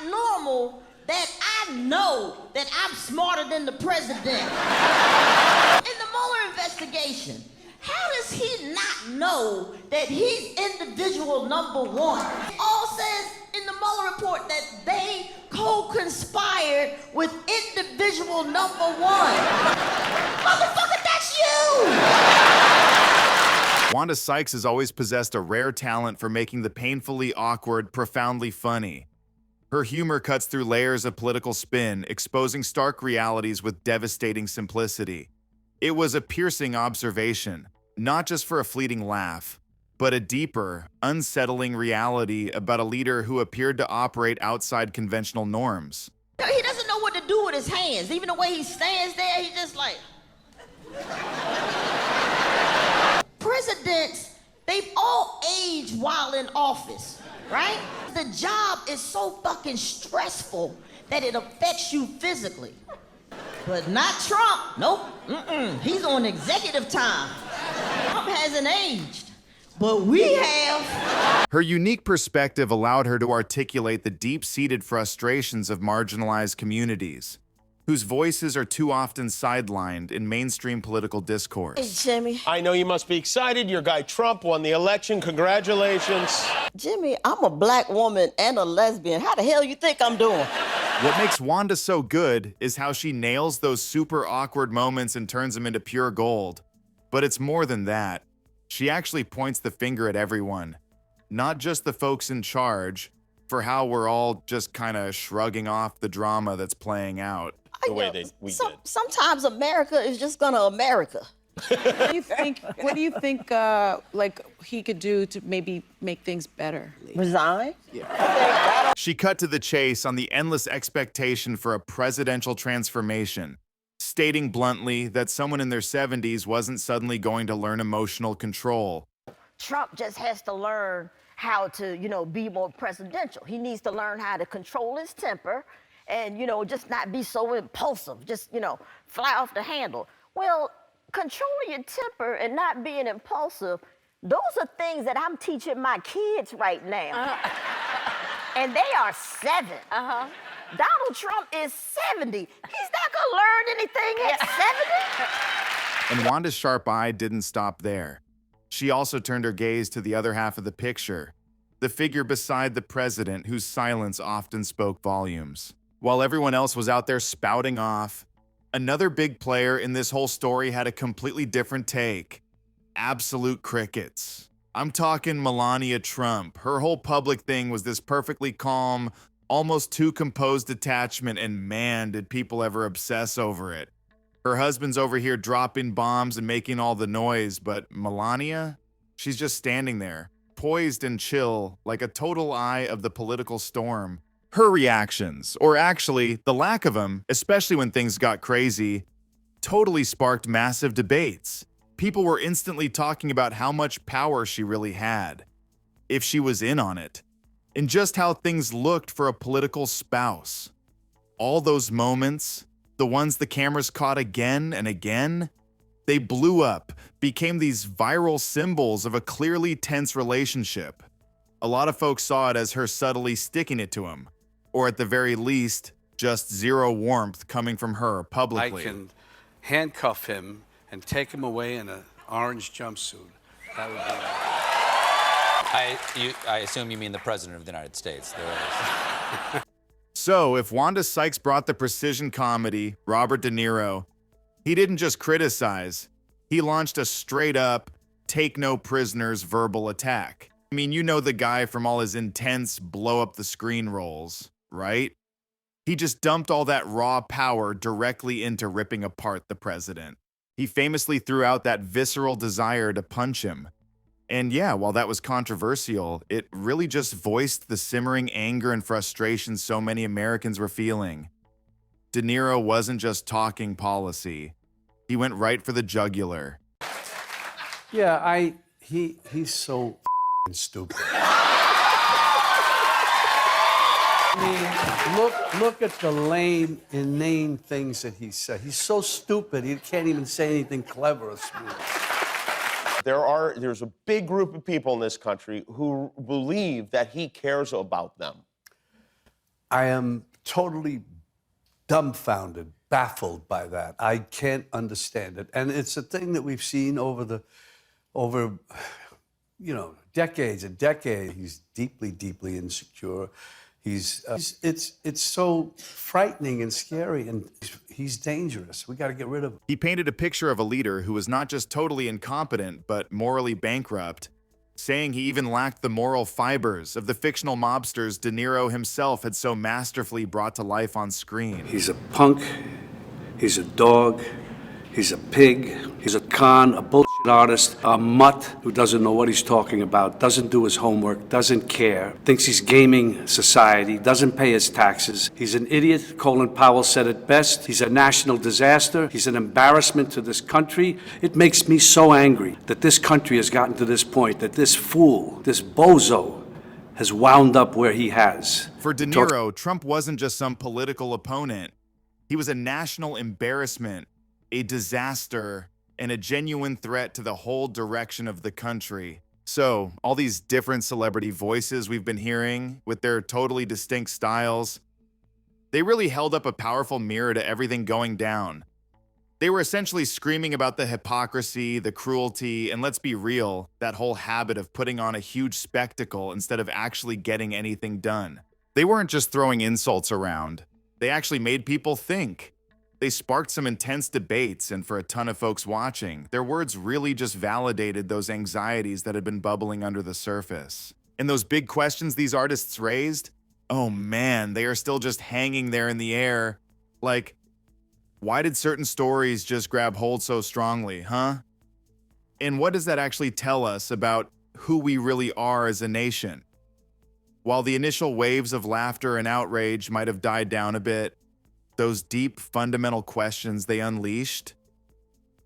not normal that I know that I'm smarter than the president? In the Mueller investigation, how does he not know that he's individual number one? It all says in the Mueller report that they co-conspired with individual number one. Motherfucker, that's you! Wanda Sykes has always possessed a rare talent for making the painfully awkward profoundly funny. Her humor cuts through layers of political spin, exposing stark realities with devastating simplicity. It was a piercing observation, not just for a fleeting laugh, but a deeper, unsettling reality about a leader who appeared to operate outside conventional norms. He doesn't know what to do with his hands. Even the way he stands there, he's just like... Presidents, they've all aged while in office, right? The job is so fucking stressful that it affects you physically. But not Trump. Nope. He's on executive time. Trump hasn't aged, but we have. Her unique perspective allowed her to articulate the deep-seated frustrations of marginalized communities, whose voices are too often sidelined in mainstream political discourse. Hey, Jimmy. I know you must be excited. Your guy Trump won the election. Congratulations. Jimmy, I'm a black woman and a lesbian. How the hell you think I'm doing? What makes Wanda so good is how she nails those super awkward moments and turns them into pure gold. But it's more than that. She actually points the finger at everyone, not just the folks in charge, for how we're all just kind of shrugging off the drama that's playing out. The way we did. Sometimes America is just gonna America. What do you think, like, he could do to maybe make things better? Resign? Yeah. She cut to the chase on the endless expectation for a presidential transformation, stating bluntly that someone in their 70s wasn't suddenly going to learn emotional control. Trump just has to learn how to, be more presidential. He needs to learn how to control his temper and, just not be so impulsive, just, fly off the handle. Well, controlling your temper and not being impulsive, those are things that I'm teaching my kids right now. And they are 7. Donald Trump is 70. He's not gonna learn anything at 70. And Wanda's sharp eye didn't stop there. She also turned her gaze to the other half of the picture, the figure beside the president whose silence often spoke volumes. While everyone else was out there spouting off, another big player in this whole story had a completely different take. Absolute crickets. I'm talking Melania Trump. Her whole public thing was this perfectly calm, almost too composed detachment, and man, did people ever obsess over it. Her husband's over here dropping bombs and making all the noise, but Melania? She's just standing there, poised and chill, like a total eye of the political storm. Her reactions, or actually the lack of them, especially when things got crazy, totally sparked massive debates. People were instantly talking about how much power she really had, if she was in on it, and just how things looked for a political spouse. All those moments, the ones the cameras caught again and again, they blew up, became these viral symbols of a clearly tense relationship. A lot of folks saw it as her subtly sticking it to him, or at the very least, just zero warmth coming from her publicly. I can handcuff him and take him away in an orange jumpsuit. That would be... I assume you mean the President of the United States. There it is. So, if Wanda Sykes brought the precision comedy, Robert De Niro, he didn't just criticize, he launched a straight-up, take-no-prisoners verbal attack. I mean, you know the guy from all his intense blow-up-the-screen roles, right? He just dumped all that raw power directly into ripping apart the president. He famously threw out that visceral desire to punch him. And yeah, while that was controversial, it really just voiced the simmering anger and frustration so many Americans were feeling. De Niro wasn't just talking policy. He went right for the jugular. Yeah, he's so stupid. I mean, look at the lame, inane things that he said. He's so stupid, he can't even say anything clever or smooth. There's a big group of people in this country who believe that he cares about them. I am totally dumbfounded, baffled by that. I can't understand it. And it's a thing that we've seen over decades and decades. He's deeply, deeply insecure. It's so frightening and scary, and he's dangerous. We got to get rid of him. He painted a picture of a leader who was not just totally incompetent, but morally bankrupt, saying he even lacked the moral fibers of the fictional mobsters De Niro himself had so masterfully brought to life on screen. He's a punk, he's a dog, he's a pig, he's a con, a bullshit artist, a mutt who doesn't know what he's talking about, doesn't do his homework, doesn't care, thinks he's gaming society, doesn't pay his taxes. He's an idiot. Colin Powell said it best. He's a national disaster. He's an embarrassment to this country. It makes me so angry that this country has gotten to this point, that this fool, this bozo, has wound up where he has. For De Niro, Trump wasn't just some political opponent. He was a national embarrassment, a disaster, and a genuine threat to the whole direction of the country. So, all these different celebrity voices we've been hearing, with their totally distinct styles, they really held up a powerful mirror to everything going down. They were essentially screaming about the hypocrisy, the cruelty, and let's be real, that whole habit of putting on a huge spectacle instead of actually getting anything done. They weren't just throwing insults around. They actually made people think. They sparked some intense debates, and for a ton of folks watching, their words really just validated those anxieties that had been bubbling under the surface. And those big questions these artists raised, oh man, they are still just hanging there in the air. Like, why did certain stories just grab hold so strongly, huh? And what does that actually tell us about who we really are as a nation? While the initial waves of laughter and outrage might have died down a bit, those deep, fundamental questions they unleashed,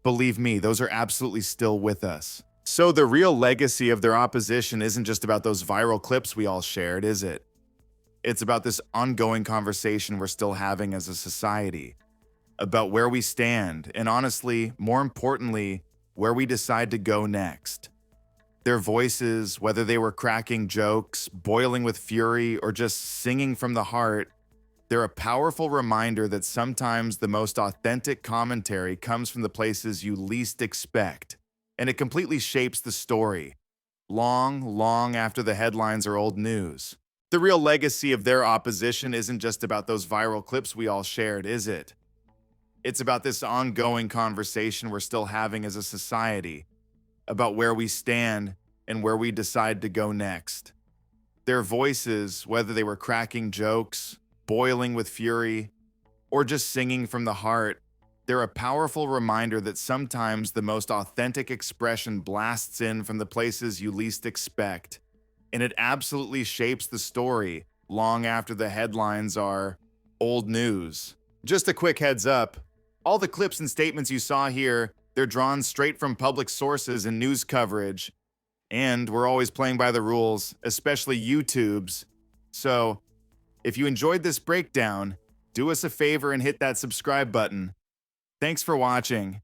believe me, those are absolutely still with us. So the real legacy of their opposition isn't just about those viral clips we all shared, is it? It's about this ongoing conversation we're still having as a society, about where we stand, and honestly, more importantly, where we decide to go next. Their voices, whether they were cracking jokes, boiling with fury, or just singing from the heart, they're a powerful reminder that sometimes the most authentic commentary comes from the places you least expect, and it completely shapes the story, long after the headlines are old news. The real legacy of their opposition isn't just about those viral clips we all shared, is it? It's about this ongoing conversation we're still having as a society, about where we stand and where we decide to go next. Their voices, whether they were cracking jokes, boiling with fury, or just singing from the heart, they're a powerful reminder that sometimes the most authentic expression blasts in from the places you least expect, and it absolutely shapes the story long after the headlines are old news. Just a quick heads up, all the clips and statements you saw here, they're drawn straight from public sources and news coverage, and we're always playing by the rules, especially YouTube's. So, if you enjoyed this breakdown, do us a favor and hit that subscribe button. Thanks for watching.